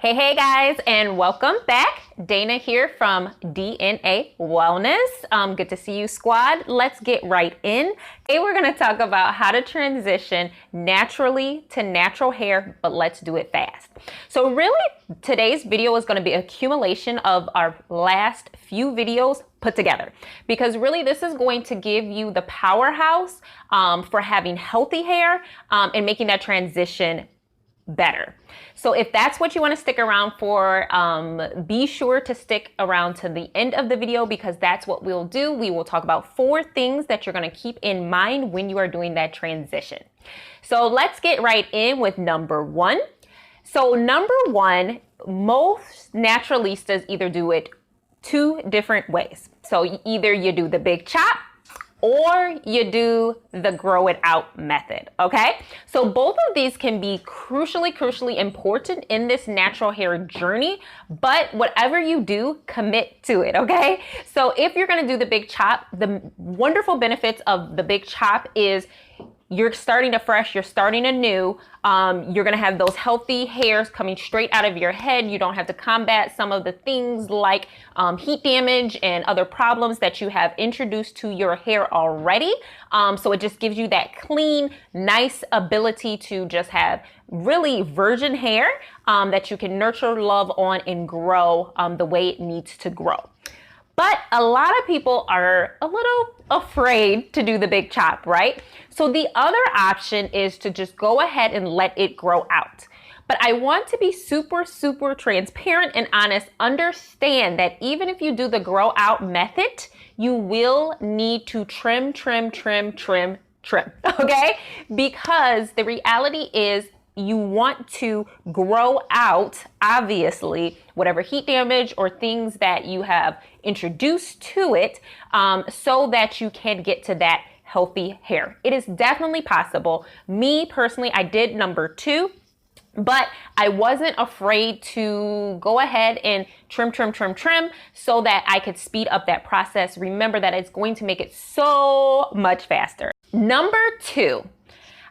Hey guys, and welcome back. Dana here from DNA Wellness. Good to see you, squad. Let's get right in. Today we're going to talk about how to transition naturally to natural hair, but let's do it fast. So really, today's video is going to be an accumulation of our last few videos put together, because really this is going to give you the powerhouse for having healthy hair and making that transition better. So if that's what you want to stick around for, be sure to stick around to the end of the video, because that's what we'll do. We will talk about 4 things that you're going to keep in mind when you are doing that transition. So let's get right in with number 1. So number 1, most naturalistas either do it 2 different ways. So either you do the big chop or you do the grow it out method, okay? So both of these can be crucially important in this natural hair journey, but whatever you do, commit to it, okay? So if you're gonna do the big chop, the wonderful benefits of the big chop is you're starting afresh, you're starting anew. You're gonna have those healthy hairs coming straight out of your head. You don't have to combat some of the things like heat damage and other problems that you have introduced to your hair already. So it just gives you that clean, nice ability to just have really virgin hair that you can nurture, love on, and grow the way it needs to grow. But a lot of people are a little afraid to do the big chop, right? So the other option is to just go ahead and let it grow out. But I want to be super transparent and honest. Understand that even if you do the grow out method, you will need to trim, okay? Because the reality is, you want to grow out, obviously, whatever heat damage or things that you have introduced to it, so that you can get to that healthy hair. It is definitely possible. Me personally, I did number 2, but I wasn't afraid to go ahead and trim so that I could speed up that process. Remember that it's going to make it so much faster. Number 2.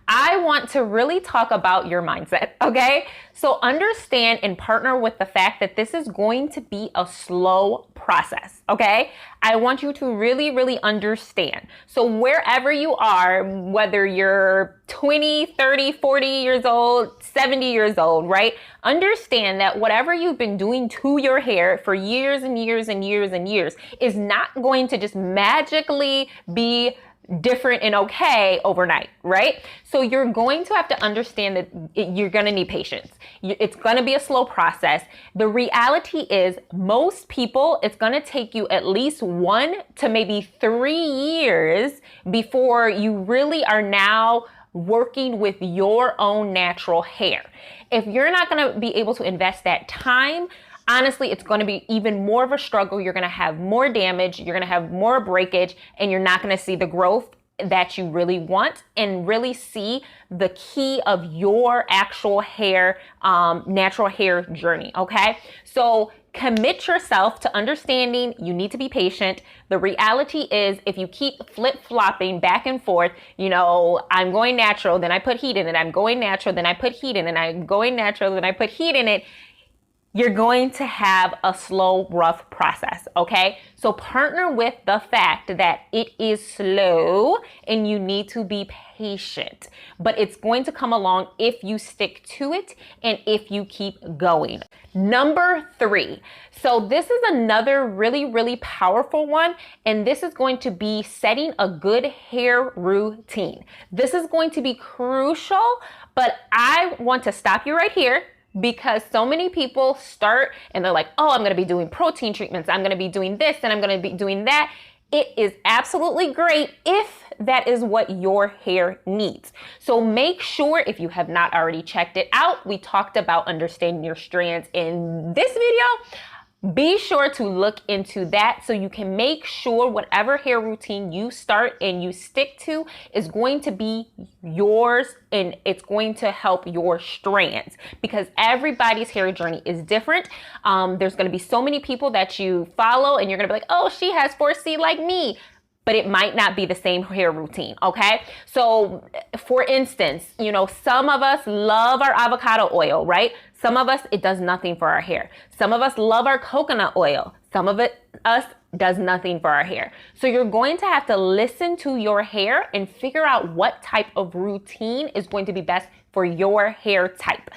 I want to really talk about your mindset, okay? So understand and partner with the fact that this is going to be a slow process, okay? I want you to really understand. So wherever you are, whether you're 20, 30, 40 years old, 70 years old, right? Understand that whatever you've been doing to your hair for years and years is not going to just magically be different and okay overnight, right? So you're going to have to understand that you're going to need patience. It's going to be a slow process. The reality is, most people, it's going to take you at least 1 to maybe 3 years before you really are now working with your own natural hair. If you're not going to be able to invest that time, honestly, it's going to be even more of a struggle. You're going to have more damage, you're going to have more breakage, and you're not going to see the growth that you really want and really see the key of your actual hair, natural hair journey, okay? So commit yourself to understanding you need to be patient. The reality is, if you keep flip-flopping back and forth, you know, I'm going natural, then I put heat in it, I'm going natural, then I put heat in it, I'm going natural, then I put heat in it, you're going to have a slow, rough process, okay? So partner with the fact that it is slow and you need to be patient, but it's going to come along if you stick to it and if you keep going. Number 3. So this is another really powerful one, and this is going to be setting a good hair routine. This is going to be crucial, but I want to stop you right here, because so many people start and they're like, oh, I'm going to be doing protein treatments, I'm going to be doing this, and I'm going to be doing that. It is absolutely great if that is what your hair needs. So make sure, if you have not already checked it out, we talked about understanding your strands in this video. Be sure to look into that so you can make sure whatever hair routine you start and you stick to is going to be yours, and it's going to help your strands, because everybody's hair journey is different. There's going to be so many people that you follow and you're going to be like, oh, she has 4C like me. but it might not be the same hair routine, okay? So for instance, you know, some of us love our avocado oil, right? Some of us, it does nothing for our hair. Some of us love our coconut oil. Some of us does nothing for our hair. So you're going to have to listen to your hair and figure out what type of routine is going to be best for your hair type.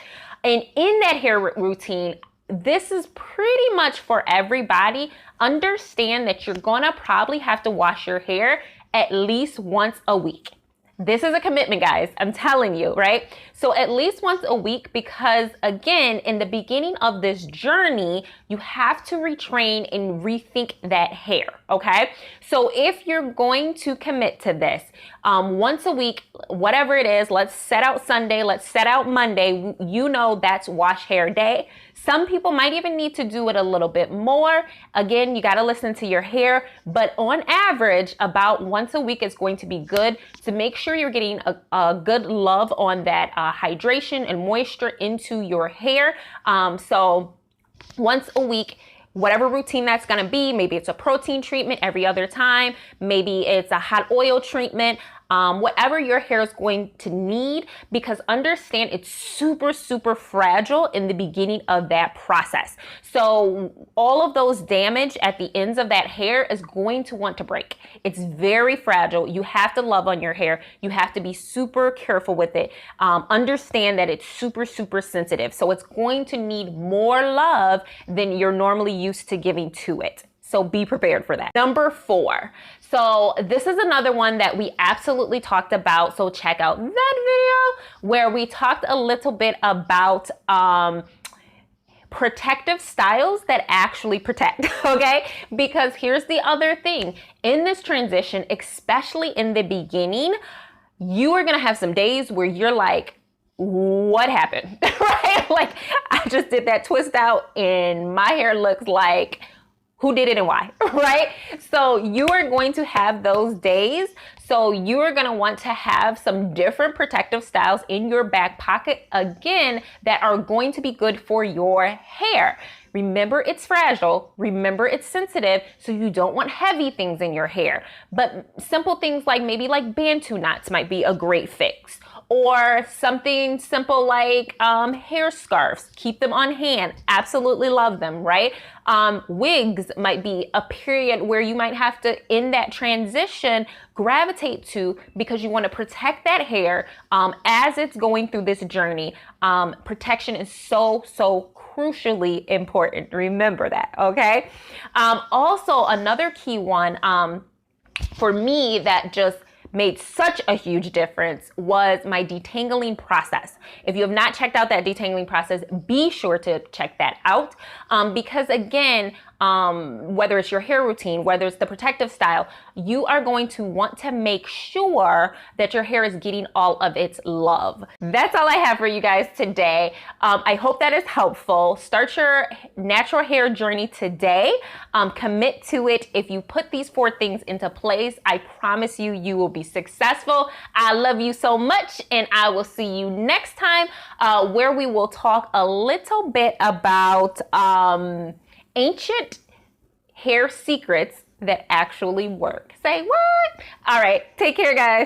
And in that hair routine, this is pretty much for everybody. Understand that you're gonna probably have to wash your hair at least once a week. This is a commitment, guys. I'm telling you, right? So at least once a week, because again, in the beginning of this journey, you have to retrain and rethink that hair, okay? So if you're going to commit to this, once a week, whatever it is, let's set out Sunday, let's set out Monday, you know that's wash hair day. Some people might even need to do it a little bit more. Again, you gotta listen to your hair, but on average, about once a week is going to be good to make sure you're getting a good love on that hydration and moisture into your hair. So once a week, whatever routine that's gonna be, maybe it's a protein treatment every other time, maybe it's a hot oil treatment, whatever your hair is going to need, because understand it's super, super fragile in the beginning of that process. So all of those damage at the ends of that hair is going to want to break. It's very fragile. You have to love on your hair. You have to be super careful with it. Understand that it's super, super sensitive. So it's going to need more love than you're normally used to giving to it. So be prepared for that. Number 4. So this is another one that we absolutely talked about. So check out that video where we talked a little bit about protective styles that actually protect, okay? Because here's the other thing. In this transition, especially in the beginning, you are gonna have some days where you're like, what happened, right? Like, I just did that twist out and my hair looks like, who did it and why, right? So you are going to have those days. So you are going to want to have some different protective styles in your back pocket, again, that are going to be good for your hair. Remember, it's fragile. Remember, it's sensitive. So you don't want heavy things in your hair. But simple things like maybe like Bantu knots might be a great fix. Or something simple like hair scarves. Keep them on hand. Absolutely love them, right? Wigs might be a period where you might have to, in that transition, gravitate to, because you want to protect that hair as it's going through this journey. Protection is so, so crucially important. Remember that, okay? Also, another key one for me that just made such a huge difference was my detangling process. If you have not checked out that detangling process, be sure to check that out because again, whether it's your hair routine, whether it's the protective style, you are going to want to make sure that your hair is getting all of its love. That's all I have for you guys today. I hope that is helpful. Start your natural hair journey today. Commit to it. If you put these 4 things into place, I promise you, you will be successful. I love you so much, and I will see you next time where we will talk a little bit about ancient hair secrets that actually work. Say what? All right, take care, guys.